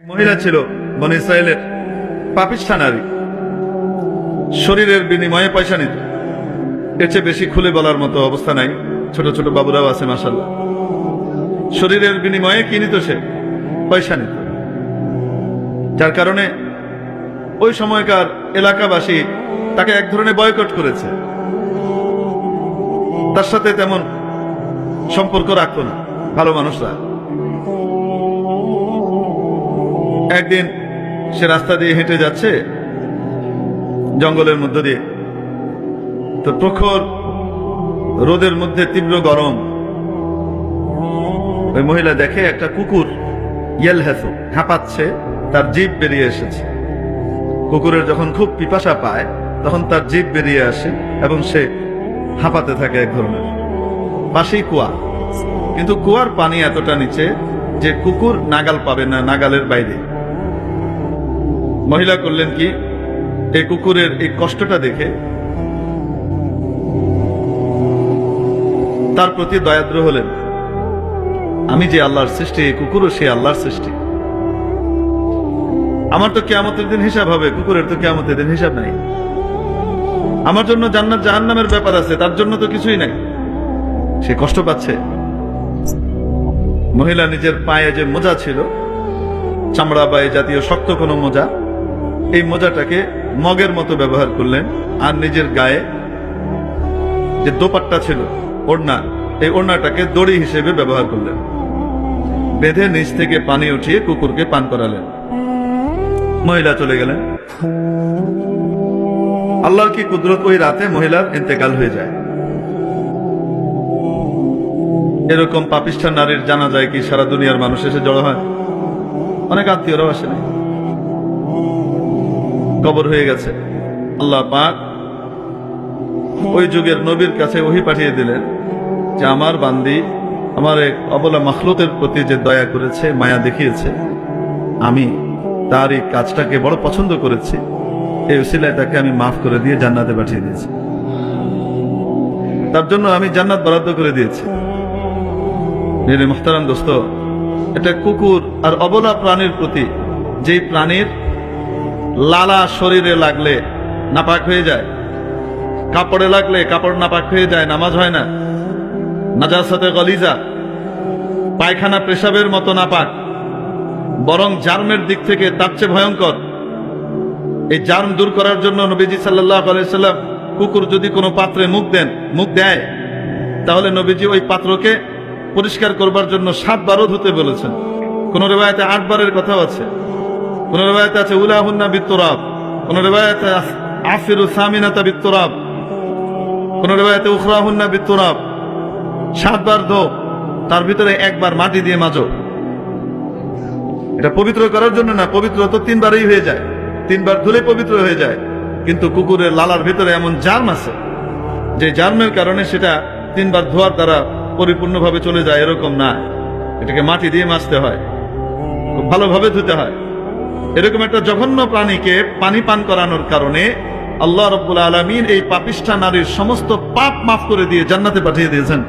মহিলা ছিল বনী ইসরায়েলের, পাপিষ্ঠা নারী, শরীরের বিনিময়ে পয়সা নিত। এর চেয়ে বেশি খুলে বলার মতো অবস্থা নাই, ছোট ছোট বাবুরাও আছে মাশাআল্লাহ। শরীরের বিনিময়ে কি নিত? সে পয়সা নিত, যার কারণে ওই সময়কার এলাকাবাসী তাকে এক ধরনের বয়কট করেছে, তার সাথে তেমন সম্পর্ক রাখতো না ভালো মানুষরা। একদিন সে রাস্তা দিয়ে হেঁটে যাচ্ছে জঙ্গলের মধ্য দিয়ে, তো প্রখর রোদের মধ্যে তীব্র গরম। ওই মহিলা দেখে একটা কুকুর ইয়েলহেসু হাঁপাচ্ছে, তার জিভ বেরিয়ে এসেছে। কুকুরের যখন খুব পিপাসা পায় তখন তার জিভ বেরিয়ে আসে এবং সে হাঁপাতে থাকে এক ধরনের। পাশেই কুয়া, কিন্তু কুয়ার পানি এতটা নিচে যে কুকুর নাগাল পাবে না, নাগালের বাইরে। মহিলা করলেন কি, এই কুকুরের এই কষ্টটা দেখে তার প্রতি দয়াদ্র হলেন। আমি যে আল্লাহর সৃষ্টি, এই কুকুরও সে আল্লাহর সৃষ্টি। আমার তো কিয়ামতের দিন হিসাব হবে, কুকুরের তো কিয়ামতের দিন হিসাব নাই। আমার জন্য জান্নাত জাহান্নামের ব্যাপার আছে, তার জন্য তো কিছুই নাই। সে কষ্ট পাচ্ছে। মহিলা নিজের পায়ে যে মোজা ছিল, চামড়া বা এই জাতীয় শক্ত কোনো মোজা, এই মোজাটাকে মগের মতো ব্যবহার করলেন, আর নিজের গায়ে যে দোপাট্টা ছিল, ওড়না, এই ওড়নাটাকে দড়ি হিসেবে ব্যবহার করলেন। বেঁধে নিচ থেকে পানি উঠিয়ে কুকুরকে পান করালেন। মহিলা চলে গেলেন। আল্লাহর কি কুদরত, ওই রাতে মহিলার ইন্তেকাল হয়ে যায়। এরকম পাপিষ্ঠা নারীর জানা যায় কি সারা দুনিয়ার মানুষ এসে জড়ো হয়? অনেক আত্মীয়রাও আসে নাই, কবর হয়ে গেছে। আল্লাহ পাক ওই যুগের নবীর কাছে ওহী পাঠিয়ে দিলেন যে আমার বান্দি আমার এক অবলা মাখলুকের প্রতি যে দয়া করেছে, মায়া দেখিয়েছে, আমি তার এই কাজটাকে বড় পছন্দ করেছি, এই উসিলায় তাকে আমি মাফ করে দিয়ে জান্নাতে পাঠিয়ে দিয়েছি। তার জন্য আমি জান্নাত বরাদ্দ করে দিয়েছি। মেরে মুহতারাম দোস্ত, এটা কুকুর আর অবলা প্রাণীর প্রতি, যেই প্রাণীর লালা শরীরে লাগলে নাপাক হয়ে যায়, কাপড়ে লাগলে কাপড় নাপাক হয়ে যায়, নামাজ হয় না, নাজাসাতে গলিজা, পায়খানা পেশাবের মতো নাপাক, বরং জার্মের দিক থেকে তার চেয়ে ভয়ঙ্কর। এই জার্ম দূর করার জন্য নবীজি সাল্লাল্লাহু আলাইহি সাল্লাম, কুকুর যদি কোনো পাত্রে মুখ দেয়, তাহলে নবীজি ওই পাত্রকে পরিষ্কার করবার জন্য 7 বারও ধুতে বলেছেন। কোন রিওয়ায়াতে 8 বারের কথাও আছে, কোন রিওয়ায়াতে আছে উলাহুন্না বিত্তুরাব, কোন রিওয়ায়াতে আফিরু সামিনাতা বিত্তুরাব, কোন রিওয়ায়াতে উখরাহুন্না বিত্তুরাব। 7 বার ধো, তার ভিতরে 1 বার মাটি দিয়ে মাজো। এটা পবিত্র করার জন্য না, পবিত্র তো 3 বারই হয়ে যায়, 3 বার ধুলে পবিত্র হয়ে যায়। কিন্তু কুকুরের লালার ভিতরে এমন জার্ম আছে যে জার্মের কারণে সেটা 3 বার ধোয়ার দ্বারা পরিপূর্ণভাবে চলে যায়, এরকম না। এটাকে মাটি দিয়ে মাজতে হয়, খুব ভালোভাবে ধুতে হয়। এরকম একটা জঘন্য প্রাণীকে পানি পান করানোর কারণে আল্লাহ রাব্বুল আলামিন এই পাপিষ্ঠা নারীর সমস্ত পাপ মাফ করে দিয়ে জান্নাতে পাঠিয়ে দিয়েছেন।